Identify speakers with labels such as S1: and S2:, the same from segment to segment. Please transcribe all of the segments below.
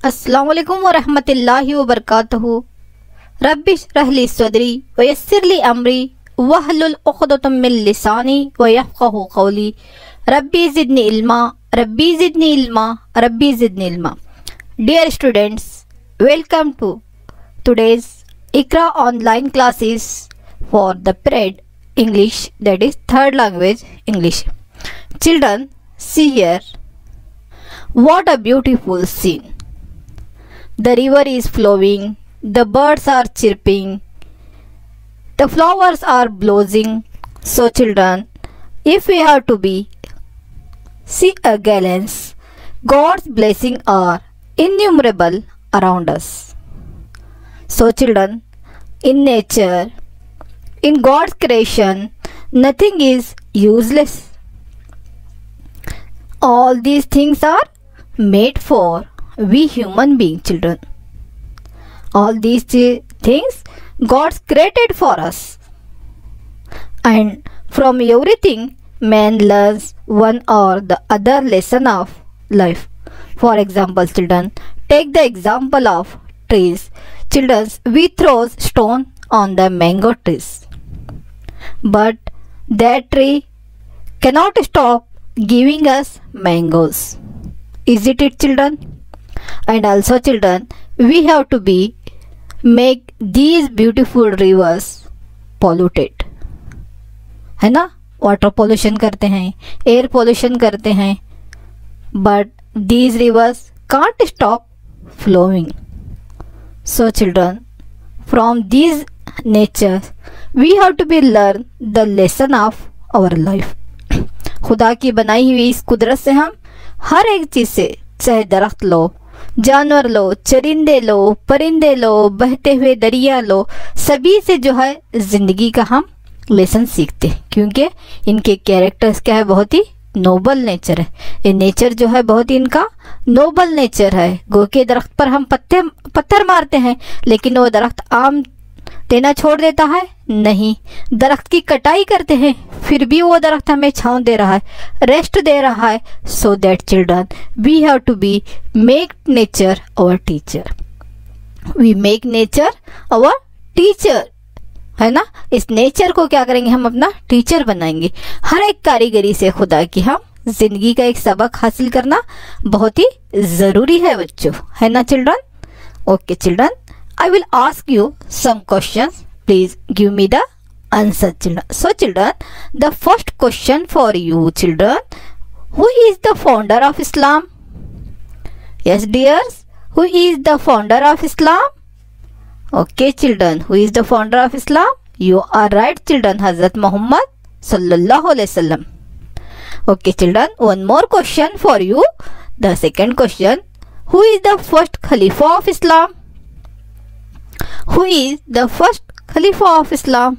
S1: अस्सलामु अलैकुम व रहमतुल्लाहि व बरकातहू। रब्बि इश्रह ली सदरी व यस्सिर ली अमरी वहलुल उक़दतम मिन लिसानी व यफ़क़हू क़ौली। रब्बी ज़िदनी इल्मा, रब्बी ज़िदनी इल्मा, रब्बी ज़िदनी इल्मा। Dear students, welcome to today's Iqra online classes for the period English, that is third language English. Children, see here. What a beautiful scene. The river is flowing, the birds are chirping, the flowers are blossoming. So children, if we have to be see a gallons, God's blessings are innumerable around us. So children, in nature, in God's creation, nothing is useless. All these things are made for we human beings, children. All these things God's created for us. And from everything, man learns one or the other lesson of life. For example, children, take the example of trees. Children, we throw stone on the mango trees, but that tree cannot stop giving us mangoes. Isn't it, children? And also, children, we have to make these beautiful rivers polluted, है ना? Water pollution करते हैं, air pollution करते हैं, but these rivers can't stop flowing. So children, from these nature we have to learn the lesson of our life. खुदा की बनाई हुई इस कुदरत से हम हर एक चीज से, चाहे दरख्त लो, जानवर लो, चरिंदे लो, परिंदे लो, बहते हुए दरिया लो, सभी से जो है जिंदगी का हम लेसन सीखते हैं, क्योंकि इनके कैरेक्टर्स क्या है, बहुत ही नोबल नेचर है। ये नेचर जो है बहुत ही इनका नोबल नेचर है। गो के दरख्त पर हम पत्थर मारते हैं, लेकिन वो दरख्त आम देना छोड़ देता है? नहीं। दरख्त की कटाई करते हैं, फिर भी वो दरख्त हमें छांव दे रहा है, रेस्ट दे रहा है। So that children, we have to be make nature our teacher. We make nature our teacher, है ना? इस नेचर को क्या करेंगे, हम अपना टीचर बनाएंगे। हर एक कारीगरी से खुदा की हम जिंदगी का एक सबक हासिल करना बहुत ही जरूरी है बच्चों, है ना children? Okay children, I will ask you some questions. Please give me the answer, children. So children, the first question for you children, who is the founder of Islam? Yes dears, who is the founder of Islam? Okay children, who is the founder of Islam? You are right children, Hazrat Muhammad sallallahu alaihi wasallam. Okay children, one more question for you. The second question, who is the first Khalifa of Islam? Who is the first Khalifa of Islam?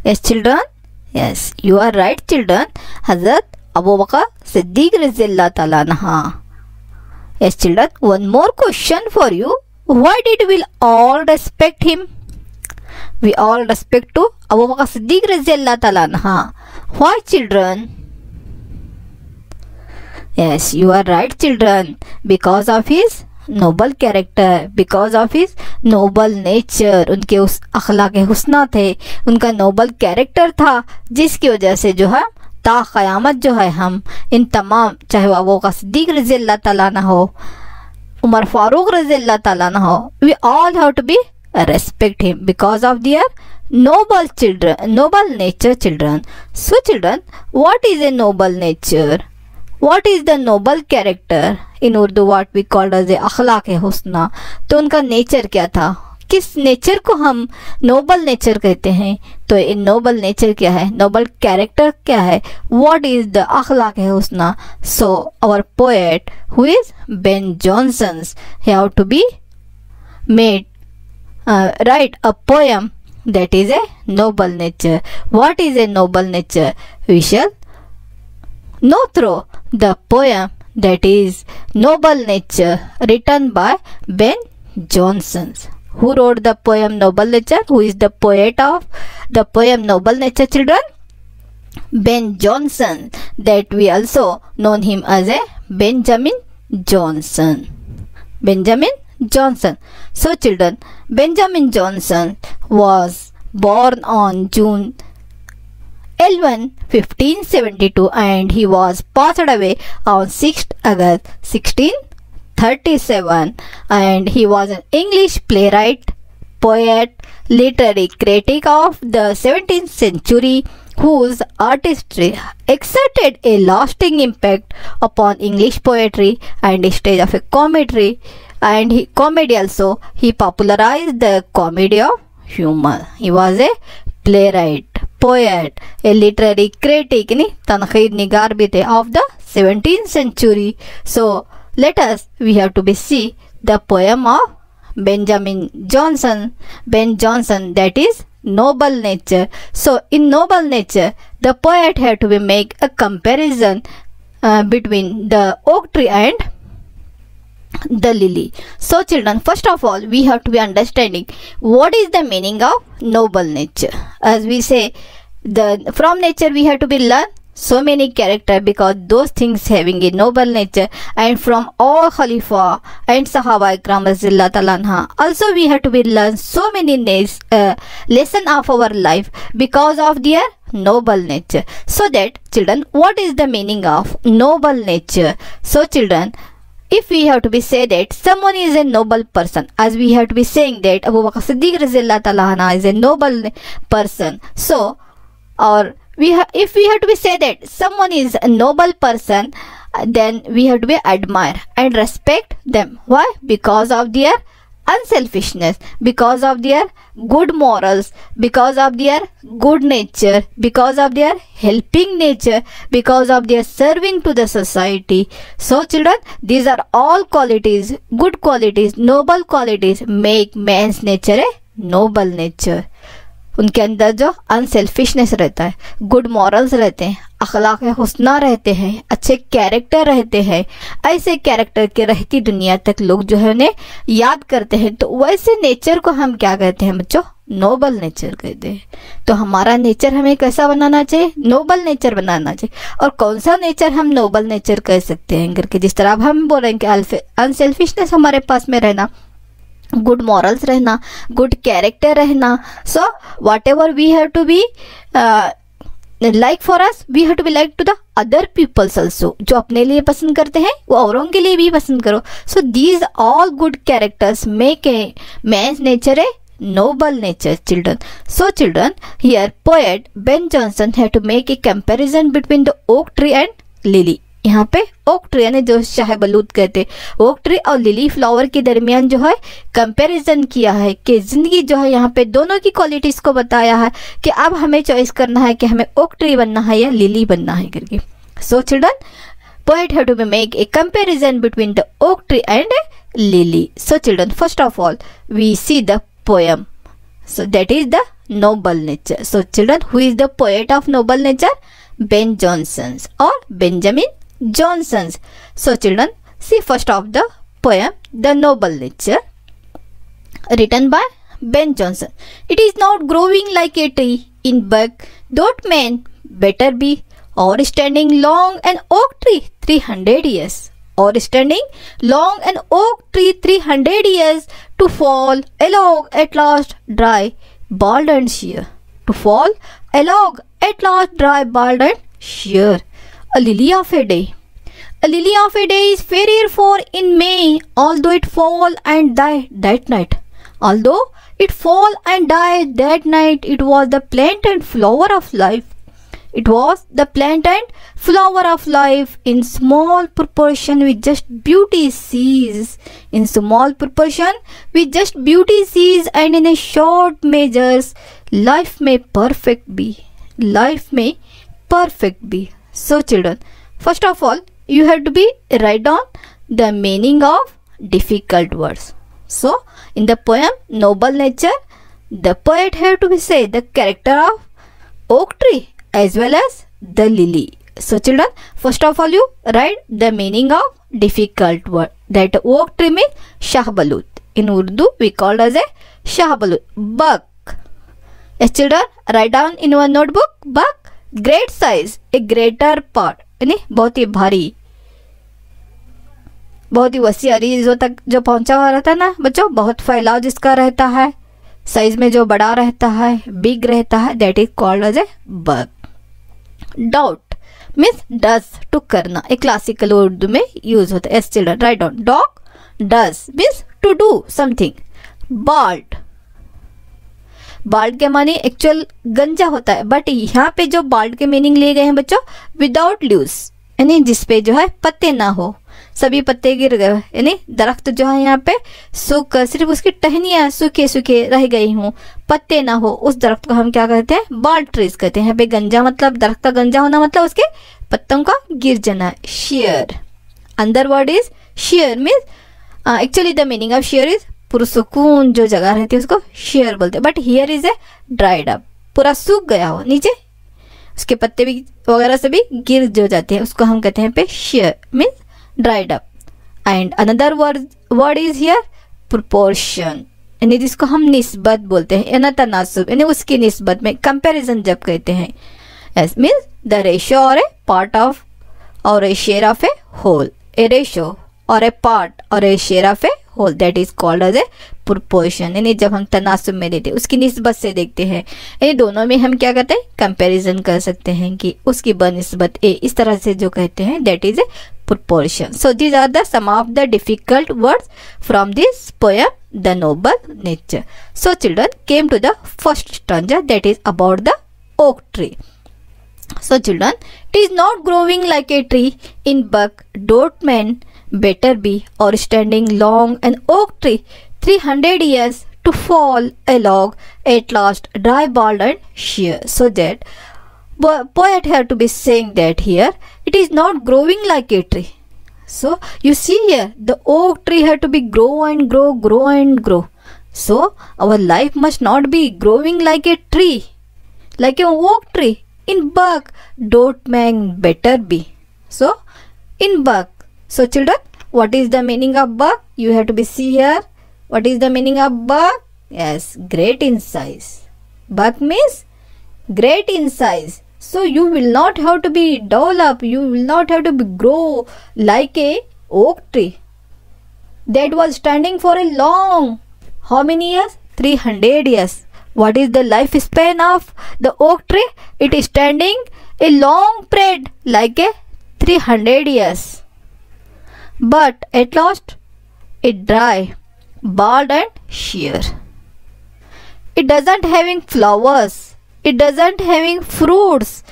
S1: Yes children, yes, you are right children, Hazrat Abu Bakr Siddiq Radhiyallahu Ta'ala anha. Yes children, one more question for you. Why did we all respect him? We all respect to Abu Bakr Siddiq Radhiyallahu Ta'ala anha. Why children? Yes, you are right children, because of his noble character, because of his noble nature. उनके उस अखलाक हुस्ना थे, उनका Nobel character था, जिसकी वजह से जो है ता क़यामत जो है हम इन तमाम, चाहे वो अबू बकर सिद्दीक़ रज़ियल्लाहु ताला अन्हु हो, उमर फारूक रज़ियल्लाहु ताला अन्हु हो, we all have to be respect him because of their noble children, noble nature children. So children, what is a noble nature? What is the noble character? In Urdu what we called as a अखलाक हुस्ना। तो उनका nature क्या था, किस nature को हम Nobel nature कहते हैं? तो इन नोबल नेचर क्या है, नोबल कैरेक्टर क्या है, व्हाट इज द अखलाक हुस्ना? So our poet who is Ben Jonson have to be made write a poem that is a noble nature. What is a noble nature? We shall know through the poem that is Noble Nature, written by Ben Jonson. Who wrote the poem Noble Nature? Who is the poet of the poem Noble Nature children? Ben Jonson, that we also known him as a Benjamin Johnson. Benjamin Johnson. So children, Benjamin Johnson was born on June 11, 1572 and he was passed away on 6th August 1637, and he was an English playwright, poet, literary critic of the 17th century whose artistry exerted a lasting impact upon English poetry and stage of a comedy, and comedy also. He popularized the comedy of humor. He was a playwright, poet, a literary critic, तनकीद निगार भी थे of the 17th century. So let us, we have to see the poem of Benjamin Johnson. Ben Jonson, that is Noble Nature. So in Noble Nature, the poet had to make a comparison between the oak tree and the lily. So children, first of all, we have to be understanding what is the meaning of noble nature. As we say, from nature we have to be learn so many character, because those things having a noble nature, and from all Khalifa and Sahaba Ikram Razillah Talanha also we have to be learn so many lesson of our life because of their noble nature. So that children, what is the meaning of noble nature? So children, if we have to be say that someone is a noble person, as we have to be saying that Abu Bakr Siddiq Razillah Talanha is a noble person, so or if we have to be say that someone is a noble person, then we have to be admire and respect them. Why? Because of their unselfishness, because of their good morals, because of their good nature, because of their helping nature, because of their serving to the society. So children, these are all qualities, good qualities, noble qualities make man's nature a noble nature. उनके अंदर जो unselfishness रहता है, good morals रहते हैं, अखलाक हुस्ना रहते हैं, अच्छे कैरेक्टर रहते हैं, ऐसे कैरेक्टर के रहती दुनिया तक लोग जो है उन्हें याद करते हैं। तो वैसे नेचर को हम क्या कहते हैं बच्चों? नोबल नेचर कहते हैं। तो हमारा नेचर हमें कैसा बनाना चाहिए? नोबल नेचर बनाना चाहिए। और कौन सा नेचर हम नोबल नेचर कह सकते हैं करके, जिस तरह अब हम बोल रहे हैं कि अनसेल्फिशनेस हमारे पास में रहना, good morals रहना, good character रहना. So whatever we have to be like for us, we have to be like to the other peoples also. जो अपने लिए पसंद करते हैं वो औरों के लिए भी पसंद करो. So these all good characters make a man's nature a noble nature, children. So children, here poet Ben Jonson had to make a comparison between the oak tree and lily. यहाँ पे ओक ट्री यानी जो शाहबलूत कहते, oak tree और lily flower के दरमियान जो है कंपैरिजन किया है कि जिंदगी जो है यहाँ पे दोनों की क्वालिटीज को बताया है कि अब हमें चॉइस करना है कि हमें ओक ट्री बनना है या लिली बनना है करके. So children, poet have to make a comparison between the oak tree and a lily. So children, first of all we see the poem. So that is the noble nature. So children, who is the poet of noble nature? Ben Jonson or Benjamin Johnson. So children, see first of the poem, The Noble Nature, written by Ben Jonson. It is not growing like a tree in bud, doth man better be, or standing long an oak tree 300 years, or standing long an oak tree 300 years, to fall along at last dry, bald and sheer, to fall along at last dry, bald and sheer. A lily of a day. A lily of a day is fairer for in May, although it fall and die that night. Although it fall and die that night, it was the plant and flower of life. It was the plant and flower of life, in small proportion with just beauty sees. In small proportion with just beauty sees, and in a short measures, life may perfect be. Life may perfect be. So children, first of all, you have to be write down the meaning of difficult words. So in the poem Noble Nature, the poet have to be say the character of oak tree as well as the lily. So children, first of all you write the meaning of difficult word. That oak tree means shahbalut. In Urdu we call as a shahbalut. Buck. Yes children, write down in one notebook. Buck. Great size, a greater part, यानी बहुत ही भारी. बहुत ही वसी अरीजों तक जो पहुंचा हुआ रहता है ना बच्चों, बहुत फैलाव जिसका रहता है, साइज में जो बड़ा रहता है, बिग रहता है, that is called as a bug. Doubt means does, to करना, एक क्लासिकल उर्दू में यूज होता है। As children write down, dog does means to do something. Bald, bald के माने एक्चुअल गंजा होता है, बट यहाँ पे जो बाल्ड के मीनिंग लिए गए हैं बच्चों विदाउट लीव्स, यानी जिसपे जो है पत्ते ना हो, सभी पत्ते गिर गए, यानी दरख्त जो है यहाँ पे सूख, सिर्फ उसकी टहनियां सूखे सूखे रह गई हूँ, पत्ते ना हो, उस दरख्त को हम क्या कहते हैं? बाल्ड ट्रीज कहते हैं। यहाँ पे गंजा मतलब दरख्त का गंजा होना मतलब उसके पत्तों का गिर जाना। शेयर, अंदर वर्ड इज शेयर means actually the meaning of शेयर इज पुरसुकून जो जगह रहती है उसको शेयर बोलते हैं, but here is a dried up, पूरा सूख गया हो, नीचे उसके पत्ते भी वगैरह से भी गिर जो जाते हैं उसको हम कहते हैं पे share means dried up. And another word is here proportion, यानी जिसको हम निस्बत बोलते हैं, यानी तनासुब, यानी उसकी निस्बत में कंपैरिजन जब कहते हैं। S means the ratio or a part of or a share of a whole, a ratio or a part or a share of a whole, that is called as a proportion. यानी जब हम तनासुब में देते हैं उसकी निस्बत से देखते हैं, यानी दोनों में हम क्या कहते हैं? कंपैरिजन कर सकते हैं कि उसकी बनिस्बत ए, इस तरह से जो कहते हैं that is A proportion. So these are the some of the difficult words from this poem, The Noble Nature. So children came to the first stanza, that is about the oak tree. So children, it is not growing like a tree in buck, dot man better be, or standing long an oak tree 300 years to fall a log at last dry, bald and sheer. So that poet have to be saying that here it is not growing like a tree. So you see here the oak tree have to be grow and grow, grow and grow. So our life must not be growing like a tree, like a oak tree. In buck, dot man better be. So in buck. So children, what is the meaning of buck? You have to be see here. What is the meaning of buck? Yes, great in size. Buck means great in size. So you will not have to be develop, you will not have to be grow like a oak tree that was standing for a long, how many years? 300 years. What is the lifespan of the oak tree? It is standing a long period like a 300 years. But at last it dry, bald and sheer. It doesn't having flowers. It doesn't having fruits.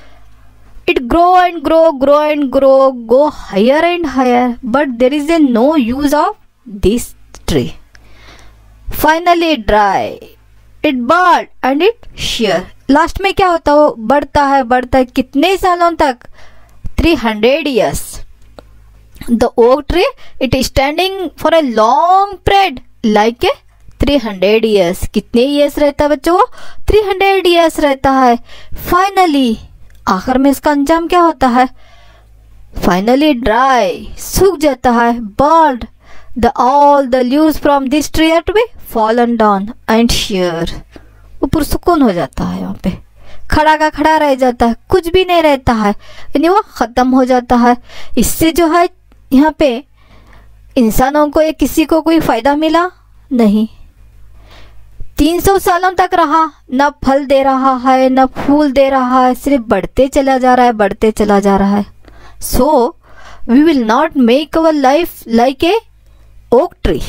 S1: It grow and grow, grow and grow, go higher and higher. But there is a no use of this tree. Finally it dry, it bald and it sheer. Last में क्या होता है? बढ़ता है कितने सालों तक? 300 years. The oak tree, it is standing for a long period like a 300 years. कितने years रहता है बच्चों? 300 years रहता है. Finally, आखिर में इसका अंजाम क्या होता है? Finally dry, सूख जाता है. Bald, all the leaves from this tree are to be fallen down and sheer. वो पुरसुकून हो जाता है, यहाँ पे खड़ा का खड़ा रह जाता है, कुछ भी नहीं रहता है, यानी वो खत्म हो जाता है. इससे जो है यहाँ पे इंसानों को या किसी को कोई फायदा मिला नहीं. 300 सालों तक रहा, न फल दे रहा है न फूल दे रहा है, सिर्फ बढ़ते चला जा रहा है, बढ़ते चला जा रहा है. So we will not make our life like a oak tree.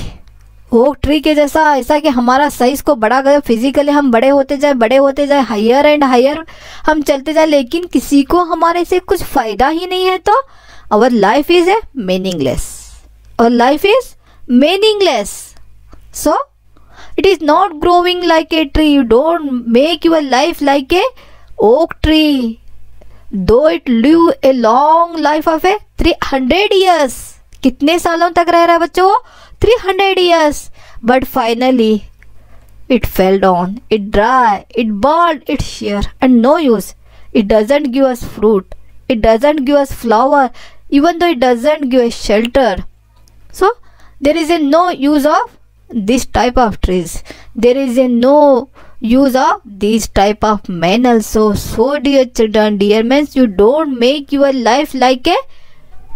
S1: Oak tree के जैसा, ऐसा कि हमारा साइज को बढ़ा गया, फिजिकली हम बड़े होते जाए, हायर एंड हायर हम चलते जाए, लेकिन किसी को हमारे से कुछ फायदा ही नहीं है, तो our life is a meaningless. और life is meaningless. So it is not growing like a tree. You don't make your life like a oak tree, though it live a long life of a 300 years. कितने सालों तक रह रहा है बच्चों? 300 years. But finally it fell down, it dry, it bald, it sheer, and no use. It doesn't give us fruit, it doesn't give us flower, even though it doesn't give us shelter. So there is a no use of this type of trees. There is a no use of this type of men also. So dear children, dear men, you don't make your life like a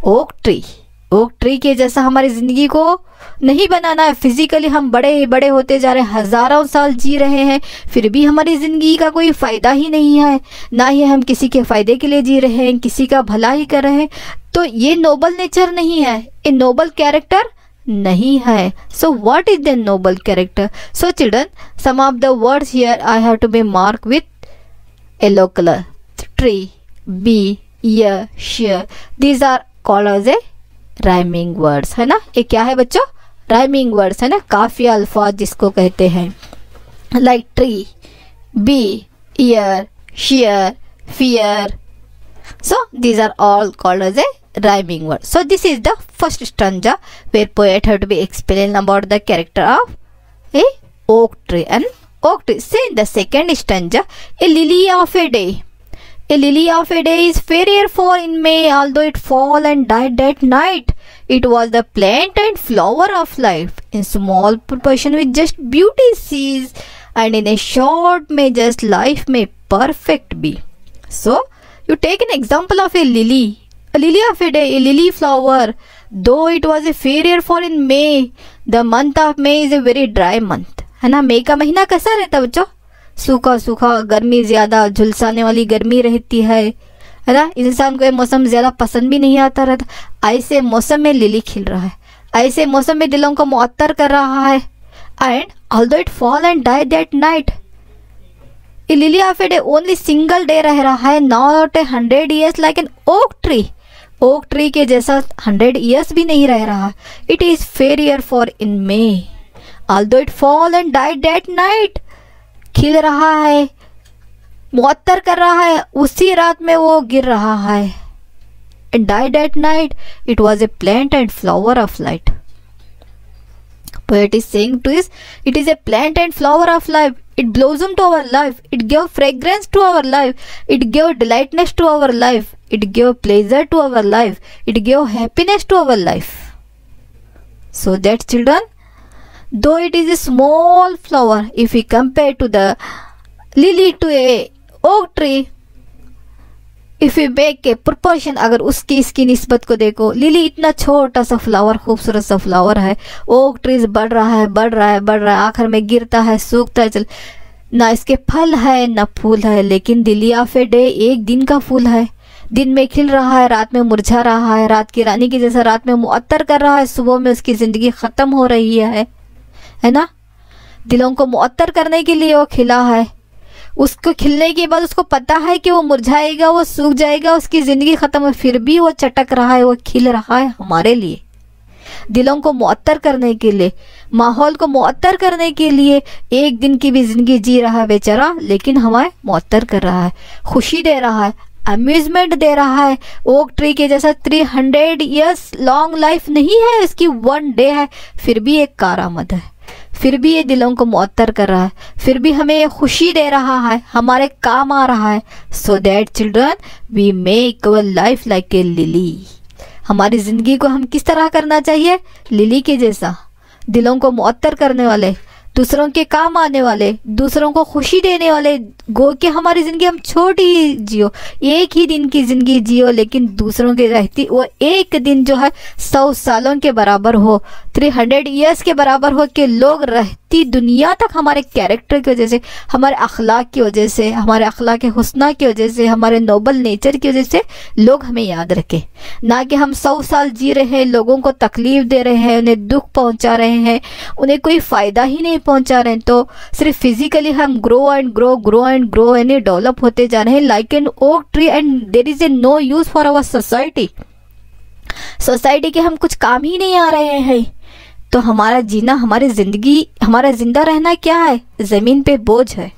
S1: oak tree. Okay tree के जैसा हमारी जिंदगी को नहीं बनाना है। Physically हम बड़े बड़े होते जा रहे हैं, हजारों साल जी रहे हैं, फिर भी हमारी जिंदगी का कोई फायदा ही नहीं है, ना ही हम किसी के फायदे के लिए जी रहे हैं, किसी का भला ही कर रहे हैं। तो ये नोबल नेचर नहीं है, ये नोबल कैरेक्टर नहीं है। So what is the noble character? So children, some of the words here I have to be mark with yellow colour. Tree, bee, ear, share, these are called as a rhyming words, है ना। ये क्या है बच्चों? Rhyming words है ना, काफिया अल्फाज जिसको कहते हैं। Like tree, bee, ear, share, fear, so these are all called as a rhyming word. So this is the first stanza where poet have to be explain about the character of a oak tree and oak tree. Say in the second stanza, a lily of a day. A lily of a day is fairer for in May, although it fall and died that night. It was the plant and flower of life, in small proportion with just beauty sees, and in a short may just life may perfect be. So you take an example of a lily of a day, a lily flower. Though it was a fairer for in May, the month of May is a very dry month, है ना। मई का महीना कैसा रहता है बच्चों? सूखा सूखा, गर्मी ज्यादा, झुलसाने वाली गर्मी रहती है ना। इंसान को ये मौसम ज्यादा पसंद भी नहीं आता रहता। ऐसे मौसम में लिली खिल रहा है, ऐसे मौसम में दिलों को मुअत्तर कर रहा है। And although it fall and die that night, a lily of a day only single day रह रहा है, not 100 years like an oak tree. Okay tree के जैसा 100 years भी नहीं रह रहा। It is fairer for in May, although it fall and died that night. खिल रहा है, मुअत्तर कर रहा है, उसी रात में वो गिर रहा है। And died at night, it was a plant and flower of light. Poet is saying to us, it is a plant and flower of life. It blossomed to our life. It gave fragrance to our life. It gave delightness to our life. It gave pleasure to our life. It gave happiness to our life. So that children, though it is a small flower, if we compare to the lily to a oak tree, if you make a proportion, अगर उसकी इसकी निस्बत को देखो, lily इतना छोटा सा flower, खूबसूरत सा फ्लावर है, ओक ट्रीज बढ़ रहा है, बढ़ रहा है, बढ़ रहा है, आखिर में गिरता है, सूखता है, चल ना इसके फल है ना फूल है। लेकिन लिली ऑफ ए डे एक दिन का फूल है, दिन में खिल रहा है, रात में मुरझा रहा है, रात की रानी की जैसा रात में मुअत्तर कर रहा है, सुबह में उसकी जिंदगी खत्म हो रही है ना। दिलों को मुअत्तर करने के लिए वो खिला है। उसको खिलने के बाद उसको पता है कि वो मुरझाएगा, वो सूख जाएगा, उसकी जिंदगी खत्म है, फिर भी वो चटक रहा है, वो खिल रहा है हमारे लिए, दिलों को मुअत्तर करने के लिए, माहौल को मुअत्तर करने के लिए। एक दिन की भी जिंदगी जी रहा है बेचारा, लेकिन हमें मुअत्तर कर रहा है, खुशी दे रहा है, अम्यूजमेंट दे रहा है। ओक ट्री के जैसा 300 years लॉन्ग लाइफ नहीं है, इसकी 1 day है, फिर भी एक कारामद है, फिर भी ये दिलों को मुअत्तर कर रहा है, फिर भी हमें ये खुशी दे रहा है, हमारे काम आ रहा है। So that children, we make our life like a lily. हमारी जिंदगी को हम किस तरह करना चाहिए? लिली के जैसा, दिलों को मुअत्तर करने वाले, दूसरों के काम आने वाले, दूसरों को खुशी देने वाले। गो कि हमारी जिंदगी हम छोटी ही जियो, एक ही दिन की जिंदगी जियो, लेकिन दूसरों के रहती वो एक दिन जो है 100 सालों के बराबर हो, 300 years के बराबर हो, कि लोग रहती दुनिया तक हमारे कैरेक्टर की वजह से, हमारे अखलाक की वजह से, हमारे अखलाक हुस्ना की वजह से, हमारे नोबल नेचर की वजह से लोग हमें याद रखें। ना कि हम 100 साल जी रहे हैं, लोगों को तकलीफ दे रहे हैं, उन्हें दुख पहुंचा रहे हैं, उन्हें कोई फायदा ही नहीं पहुंचा रहे हैं। तो सिर्फ फिजिकली हम ग्रो एंड ग्रो यानी डेवलप होते जा रहे हैं like an oak tree, and there is a no use for our society के हम कुछ काम ही नहीं आ रहे हैं। तो हमारा जीना, हमारी जिंदगी, हमारा जिंदा रहना क्या है? जमीन पे बोझ है।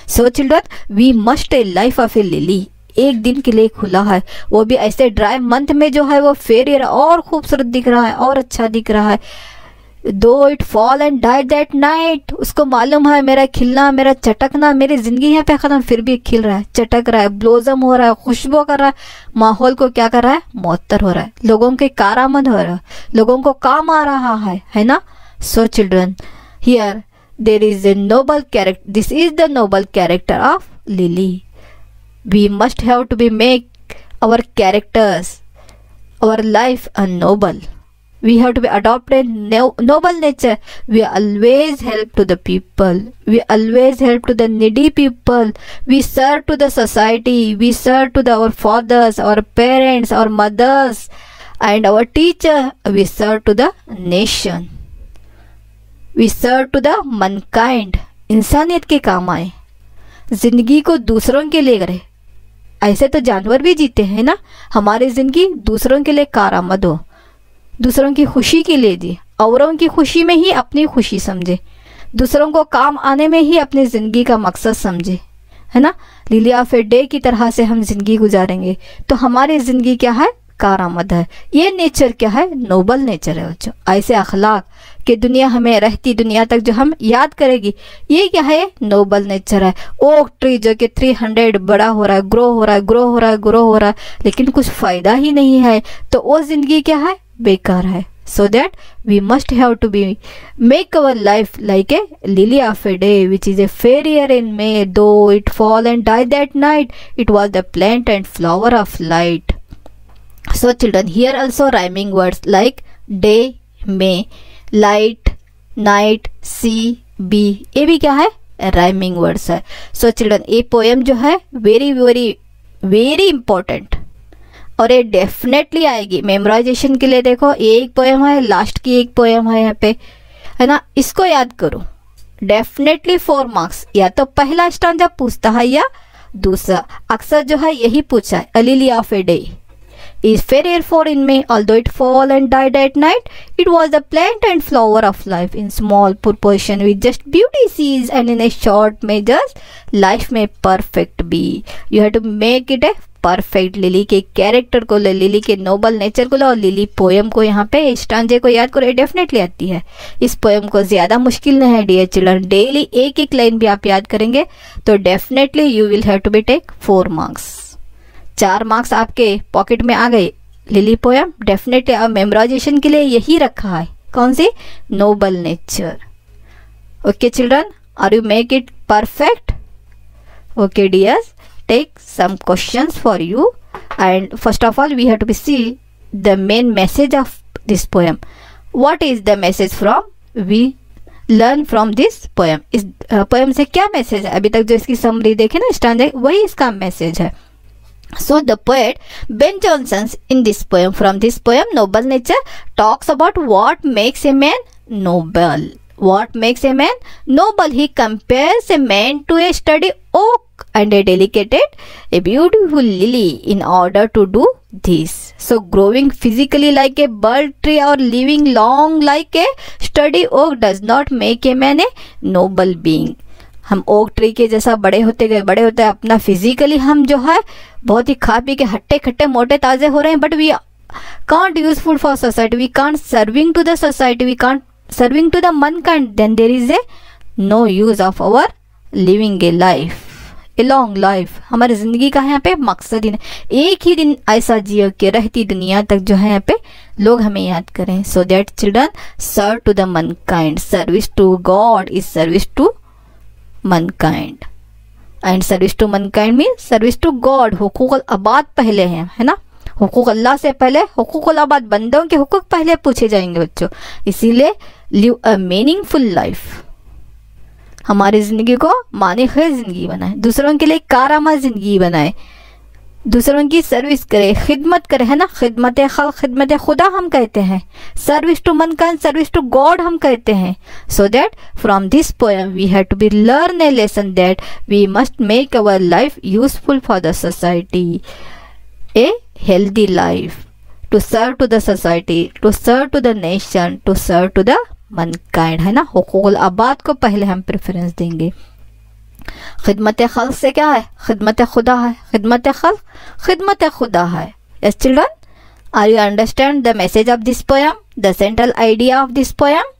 S1: So children, we must a life of a lily. एक दिन के लिए खुला है, वो भी ऐसे ड्राई मंथ में जो है वो फेयर और खूबसूरत दिख रहा है और अच्छा दिख रहा है। दो it fall and died that night, उसको मालूम है मेरा खिलना, मेरा चटकना, मेरी जिंदगी यहाँ पे खत्म, फिर भी खिल रहा है, चटक रहा है, ब्लोजम हो रहा है, खुशबू कर रहा है, माहौल को क्या कर रहा है? मुअत्तर हो रहा है, लोगों के कारामद हो रहा है, लोगों को काम आ रहा है ना। So children, here there is a noble character, this is the noble character of lily. We must have to be make our characters our life a noble. We have to be adopted noble nature. We always help to the people. We always help to the needy people. We serve to the society. We serve to our fathers, our parents, our mothers, and our teacher. We serve to the nation. We serve to the mankind. इंसानियत के काम आए, जिंदगी को दूसरों के लिए करे। ऐसे तो जानवर भी जीते हैं ना। हमारी जिंदगी दूसरों के लिए कारआमद हो, दूसरों की खुशी के लिए जी, औरों की खुशी में ही अपनी खुशी समझे, दूसरों को काम आने में ही अपनी ज़िंदगी का मकसद समझे, है ना। लिली ऑफ ए डे की तरह से हम जिंदगी गुजारेंगे तो हमारी ज़िंदगी क्या है, कारआमद है। ये नेचर क्या है, नोबल नेचर है बच्चों। ऐसे अखलाक कि दुनिया हमें रहती दुनिया तक जो हम याद करेगी, ये क्या है, नोबल नेचर है। ओक ट्री जो कि 300 बड़ा हो रहा है, ग्रो हो रहा है, ग्रो हो रहा है, ग्रो हो रहा है, लेकिन कुछ फ़ायदा ही नहीं है, तो वो ज़िंदगी क्या है, बेकार है। So that we must have to be make our life like a lily of a day, which is a fairer in May, though it fall and die that night. It was the plant and flower of light. So children, here also rhyming words like day, May, light, night, sea, bee, ये भी क्या है, rhyming words है। So children, ये poem जो है very very very important और ये डेफिनेटली आएगी मेमोराइजेशन के लिए। देखो ये एक पोएम है, लास्ट की एक पोएम है यहाँ पे, है ना। इसको याद करो, डेफिनेटली 4 मार्क्स। या तो पहला स्टांजा पूछता है या दूसरा, अक्सर जो है यही पूछा है। A lily of a day is fairer for in May, although it fall and died at night. It was the plant and flower of life in small proportion with just beauty sees, and in a short measures life may perfect be. You have to make it a perfect. Lily के character को लो, lily के Nobel nature को लो, और lily poem को यहाँ पे स्टांजे को याद करो, डेफिनेटली आती है। इस पोएम को ज़्यादा मुश्किल नहीं है डियर चिल्ड्रन, डेली एक एक लाइन भी आप याद करेंगे तो definitely you will have to be take 4 marks. 4 marks आपके पॉकेट में आ गए। लिली पोएम डेफिनेटली अब मेमोराइजेशन के लिए यही रखा है, कौन सी, noble nature. Okay children, are you make it perfect? Okay dears, take some questions for you, and first of all we have to see the main message of this poem. What is the message from we learn from this poem? इस poem से क्या message है? अभी तक जो इसकी summary देखे ना स्टांजे, वही इसका मैसेज है। So the poet Ben Jonson in this poem, from this poem Noble Nature, talks about what makes a man noble. What makes a man noble? He compares a man to a sturdy oak and a delicate, a beautiful lily in order to do this. So growing physically like a bird tree or living long like a sturdy oak does not make a man a noble being. हम okay tree के जैसा बड़े होते गए, बड़े होते अपना physically हम जो है बहुत ही खा पी के हट्टे खट्टे मोटे ताजे हो रहे हैं, but we can't useful for society, we can't serving to the society, we can't serving to the mankind, then there is a no use of our living a life, a long life. हमारी जिंदगी का यहाँ पे मकसद ही नहीं, एक ही दिन ऐसा जियो कि रहती दुनिया तक जो है यहाँ पे लोग हमें याद करें। So that children, serve to the mankind, service to God is service to mankind, and service to mankind means service to God. हुकूक आबाद पहले हैं, है ना। हुकूक अल्लाह से पहले हुकूक आबाद, बंदों के हुकूक पहले पूछे जाएंगे बच्चों। इसीलिए लिव अ मीनिंगफुल लाइफ, हमारी ज़िंदगी को माने खैर ज़िंदगी बनाए, दूसरों के लिए कारआमद ज़िंदगी बनाए, दूसरों की सर्विस करे, खिदमत करे, है ना। खिदमत खल्क, खिदमत खुदा हम कहते हैं, service to mankind, service to God हम कहते हैं। So that from this poem we have to be learn a lesson that we must make our life useful for the society, a healthy life, to serve to the society, to serve to the nation, to serve to the mankind, है ना। हुकूक आबाद को पहले हम preference देंगे। खिदमत खल्क से क्या है, खिदमत खुदा है, खिदमत खल्क खिदमत खुदा है। Yes children, are you understand the message of this poem, the central idea of this poem?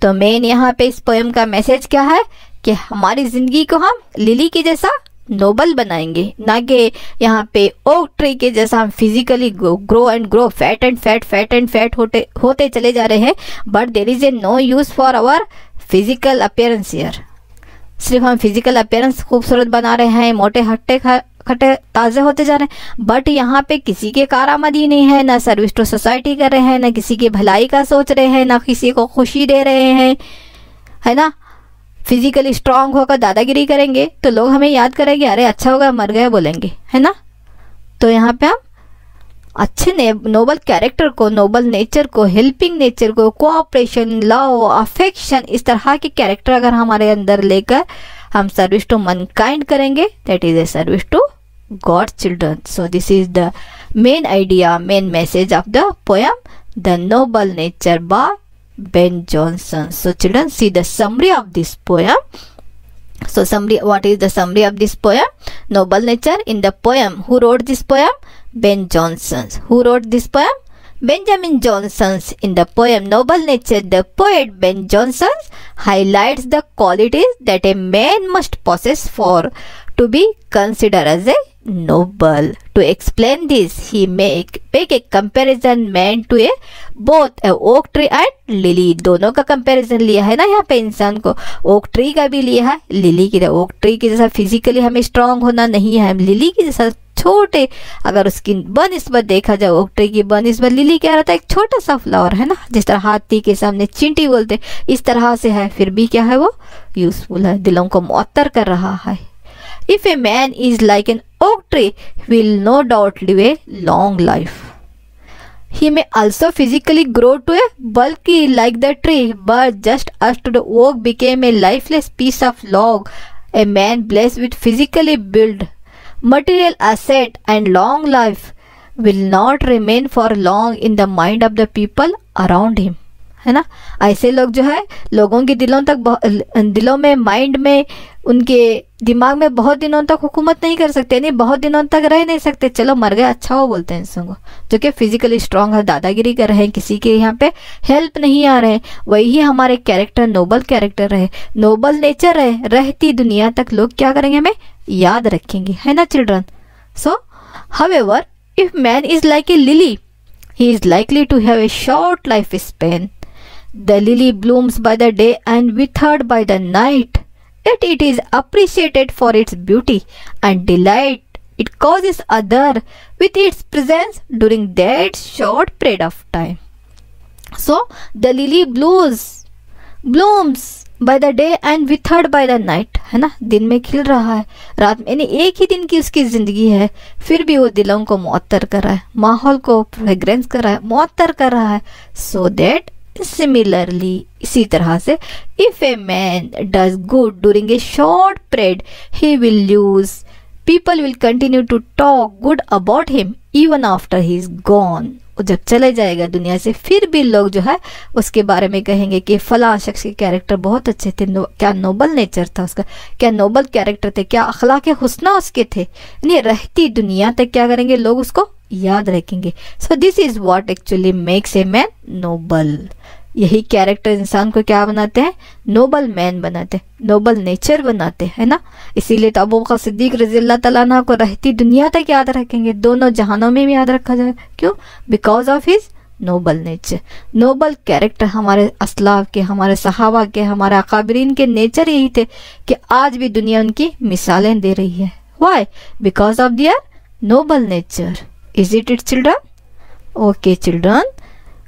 S1: तो मेन यहाँ पे इस पोएम का मैसेज क्या है कि हमारी जिंदगी को हम लिली के जैसा नोबल बनाएंगे, ना कि यहाँ पे ओक ट्री के जैसा हम physically grow and grow, fat and fat, fat and fat होते चले जा रहे हैं, but there is a no use for our physical appearance here. सिर्फ हम फिजिकल अपीयरेंस खूबसूरत बना रहे हैं, मोटे हट्टे खट्टे ताज़े होते जा रहे हैं। बट यहाँ पे किसी के कारामदी नहीं है, ना सर्विस टू सोसाइटी कर रहे हैं, ना किसी की भलाई का सोच रहे हैं, ना किसी को खुशी दे रहे हैं, है ना। फिजिकली स्ट्रांग होकर दादागिरी करेंगे तो लोग हमें याद करेंगे, अरे अच्छा होगा मर गए बोलेंगे, है ना। तो यहाँ पे हम अच्छे नोबल कैरेक्टर को, नोबल नेचर को, हेल्पिंग नेचर को, कोऑपरेशन, लव, अफेक्शन, इस तरह के कैरेक्टर अगर हमारे अंदर लेकर हम सर्विस टू मनकाइंड करेंगे, that is a service to God's children. So this is the main idea, main message of the poem the noble nature by Ben Jonson. So children, see the summary of this poem. So summary, what is the summary of this poem? Noble nature in the poem. Who wrote this poem? Ben Jonson. Who wrote this poem? Benjamin Jonson. In the poem Noble Nature, the poet Ben Jonson highlights the qualities that a man must possess for to be considered as a noble. To explain this, he make a comparison man to a both a oak tree and lily. दोनों का comparison लिया है ना यहाँ पे इंसान को, oak tree का भी लिया है, लिली की। ओक ट्री के जैसा फिजिकली हमें स्ट्रांग होना नहीं है, लिली की जैसा छोटे, अगर उसकी बनिस्बत देखा जाए ओक ट्री की बनिस्बत लिली क्या रहता है, एक छोटा सा फ्लावर, है ना। जिस तरह हाथी के सामने चींटी बोलते, इस तरह से है, फिर भी क्या है वो यूजफुल है, दिलों को मुअत्तर कर रहा है। If a man is like an oak tree, he will no doubt live a long life. He may also physically grow to a bulky like the tree, but just as to the oak became a lifeless piece of log, a man blessed with physically built material asset and long life will not remain for long in the mind of the people around him. है ना। ऐसे लोग जो है लोगों के दिलों में, माइंड में, उनके दिमाग में बहुत दिनों तक हुकूमत नहीं कर सकते, नहीं बहुत दिनों तक रह नहीं सकते। चलो मर गए अच्छा हो बोलते हैं इंसान को, जो कि फिजिकली स्ट्रांग है, दादागिरी कर रहे हैं, किसी के यहाँ पे हेल्प नहीं आ रहे हैं। वही हमारे कैरेक्टर नोबल कैरेक्टर रहे, नोबल नेचर रहे, रहती दुनिया तक लोग क्या करेंगे, हमें याद रखेंगे, है ना children. So however if man is like a lily, he is likely to have a short life span. The lily blooms by the day and withered by the night, yet it is appreciated for its beauty and delight it causes other with its presence during that short period of time. So the lily blooms by the day and withered by the night, है ना। दिन में खिल रहा है, रात में, यानी एक ही दिन की उसकी जिंदगी है, फिर भी वो दिलों को मुअत्तर कर रहा है, माहौल को फ्रेग्रेंस कर रहा है, मुअत्तर कर रहा है। सो दैट सिमिलरली, इसी तरह से, if a man does good during a short period, he will use, people will continue to talk good about him even after he is gone. जब चले जाएगा दुनिया से, फिर भी लोग जो है उसके बारे में कहेंगे कि फला शख्स के कैरेक्टर बहुत अच्छे थे, क्या नोबल नेचर था उसका, क्या नोबल कैरेक्टर थे, क्या अखलाक हुस्ना उसके थे। यानी रहती दुनिया तक क्या करेंगे, लोग उसको याद रखेंगे। So this is what actually makes a man noble. यही कैरेक्टर इंसान को क्या बनाते हैं, नोबल मैन बनाते हैं, नोबल नेचर बनाते हैं ना। इसीलिए तो अबू बकर सिद्दीक रज़ी अल्लाह तआला अन्हु को रहती दुनिया तक याद रखेंगे, दोनों जहानों में भी याद रखा जाए। क्यों? Because of his noble nature, noble character. हमारे असलाफ के, हमारे सहाबा के, हमारे अकाबरीन के नेचर यही थे कि आज भी दुनिया उनकी मिसालें दे रही है। Why? Because of their noble nature. Is it children? Okay children,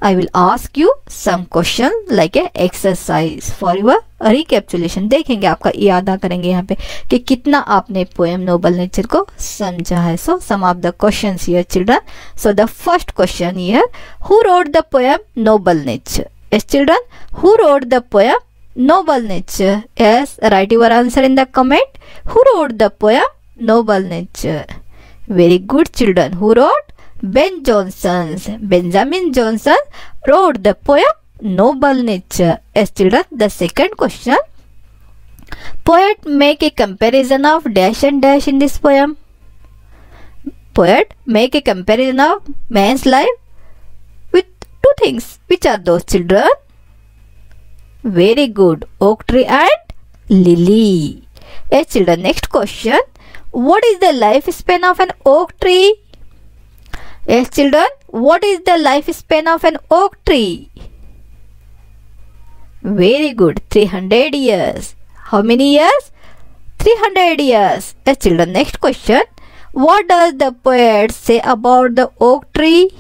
S1: I will ask you some question like a exercise for your recapitulation. देखेंगे, आपका यादा करेंगे यहाँ पे कि कितना आपने पोएम नोबल नेचर को समझा है। So some of the questions here children. So the first question here, who wrote the poem Noble Nature? Yes children, who wrote the poem Noble Nature? Yes, write your answer in the comment. Who wrote the poem Noble Nature? Very good children. Who wrote? Ben Jonson. Benjamin Jonson wrote the poem Noble Nature. Yes children, the second question, poet make a comparison of dash and dash in this poem. Poet make a comparison of man's life with two things. Which are those children? Very good, oak tree and lily. Yes children, next question, what is the lifespan of an oak tree? Yes children, what is the lifespan of an oak tree? Very good, 300 years. How many years? 300 years. Yes children, next question, What does the poet say about the oak tree?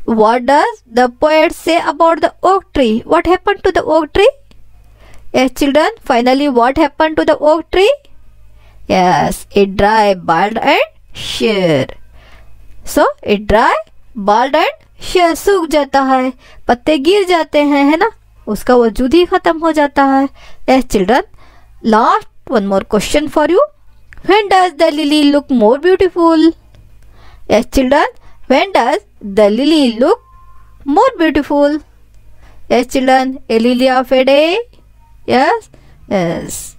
S1: What does the poet say about the oak tree? What happened to the oak tree? Yes, children, finally what happened to the oak tree? Yes, it dry, bald and sheer. So, it dry, bald and sheer, सूख जाता है, पत्ते गिर जाते हैं, है ना, उसका वजूद ही खत्म हो जाता है. Yes, children, last one more question for you. When does the lily look more beautiful? Yes, children, when does the lily look more beautiful? Yes, children, a lily of a day. Yes, yes.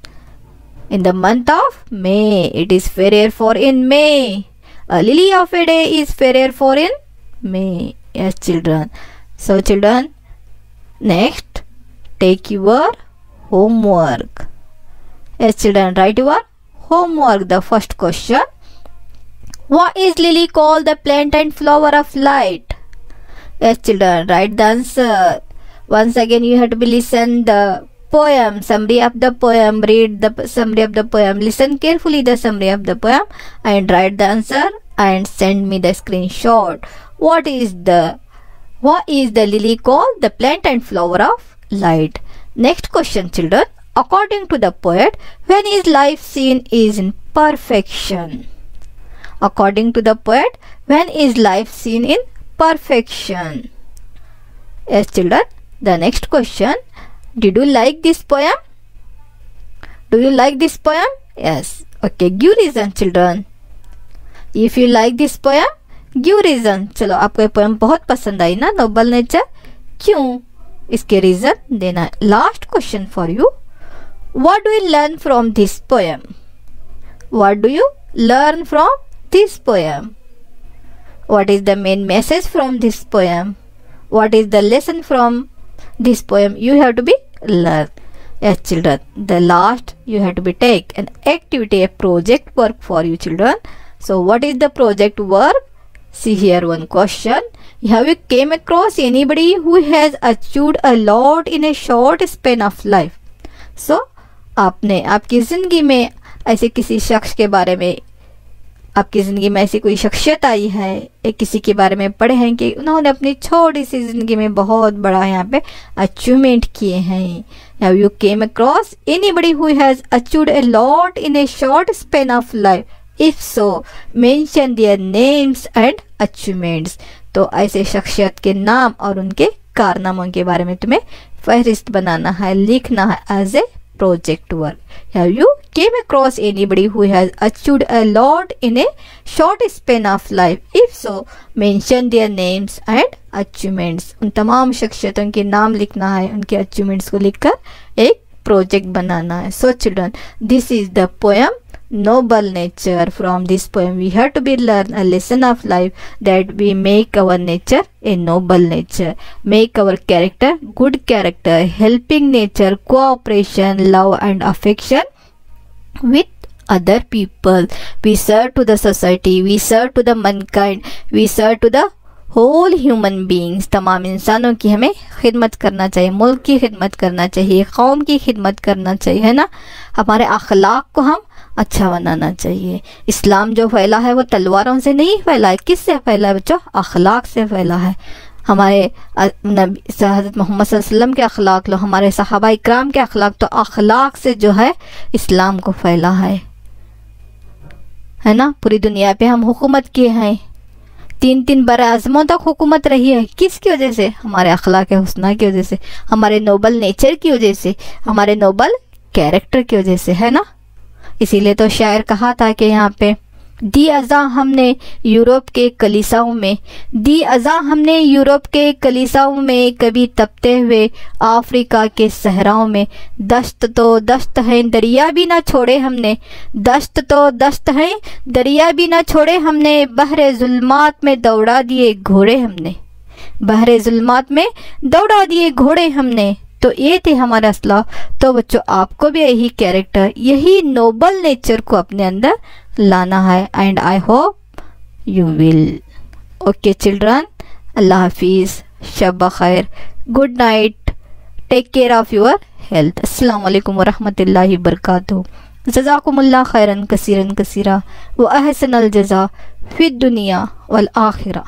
S1: In the month of May, it is fairer for in May. A lily of a day is fairer for in May. Yes, children. So, children, next, take your homework. Yes, children, write your homework. The first question. What is lily called? The plant and flower of light. Yes, children, write the answer. Once again, you have to listen the poem, summary of the poem, read the summary of the poem, listen carefully the summary of the poem and write the answer and send me the screenshot. What is the lily called? The plant and flower of light. Next question, children. According to the poet, when is life seen is in perfection? According to the poet, when is life seen in perfection? Yes, children. The next question. Did you like this poem? Do you like this poem? Yes. Okay, give reason, children. If you like this poem, give reason. चलो, आपको ये poem बहुत पसंद आई ना, Nobel nature, क्यों? इसके reason देना. Last question for you. What do you learn from this poem? What do you learn from this poem? What is the main message from this poem? What is the lesson from this poem? You have to be learn. Yes, children. The last you have to be take an activity, a project work for you, children. So, what is the project work? See here one question. Have you came across anybody who has achieved a lot in a short span of life? So, आपने आपकी ज़िंदगी में ऐसे किसी शख्स के बारे में, आपकी ज़िंदगी में ऐसी कोई शख्सियत आई है, एक किसी के बारे में पढ़े हैं कि उन्होंने अपनी छोटी सी ज़िंदगी में बहुत बड़ा यहाँ पे अचीवमेंट किए हैं. Have you came across anybody who has achieved a lot in a short span of life? If so, mention their names and achievements. तो ऐसे शख्सियत के नाम और उनके कारनामों के बारे में तुम्हें फहरिस्त बनाना है, लिखना है as a project work. Have you came across anybody who has achieved a lot in a short span of life? If so, mention their names and achievements. उन तमाम शख्सियतों के नाम लिखना है, उनके achievements को लिखकर एक project बनाना है. So children, this is the poem Noble Nature. From this poem we have to be learn a lesson of life, that we make our nature a noble nature, make our character good character, helping nature, cooperation, love and affection with other people. We serve to the society, we serve to the mankind, we serve to the whole human beings. तमाम इंसानों की हमें खिदमत करना चाहिए, मुल्क की खिदमत करना चाहिए, कौम की खिदमत करना चाहिए, है ना. हमारे अखलाक को हम अच्छा बनाना चाहिए. इस्लाम जो फैला है वो तलवारों से नहीं फैला है. किससे फैला है बच्चों? अखलाक से फैला है. हमारे नबी हज़रत मोहम्मद सल्लल्लाहु अलैहि वसल्लम के अखलाक लो, हमारे सहाबा इकराम के अखलाक, तो अखलाक से जो है इस्लाम को फैला है ना. पूरी दुनिया पे हम हुकूमत किए हैं, 3 बर आज़मों तक हुकूमत रही है. किसकी वजह से? हमारे अखलाक हुस्ना की वजह से, हमारे नोबल नेचर की वजह से, हमारे नोबल कैरेक्टर की वजह से, है ना. इसीलिए तो शायर कहा था कि यहाँ पे दी अज़ा हमने यूरोप के कलीसाओं में, दी अज़ा हमने यूरोप के कलीसाओं में, कभी तपते हुए अफ्रीका के सहराओं में. दस्त तो दस्त है दरिया भी ना छोड़े हमने, दस्त तो दस्त है दरिया भी ना छोड़े हमने, बहरे जुल्मात में दौड़ा दिए घोड़े हमने, बहरे जुल्मात में दौड़ा दिए घोड़े हमने. तो ये थे हमारा असला. तो बच्चों आपको भी यही कैरेक्टर, यही नोबल नेचर को अपने अंदर लाना है. And I hope you will. Okay children, अल्लाह हाफिज़, शब खैर, good night, take care of your health. अस्सलाम वालेकुम व रहमतुल्लाहि व बरकातुहू. जज़ाकुमुल्लाह खैरन कसीरन कसीरा व अहसनल जज़ा फिद दुनिया वल आखिरा।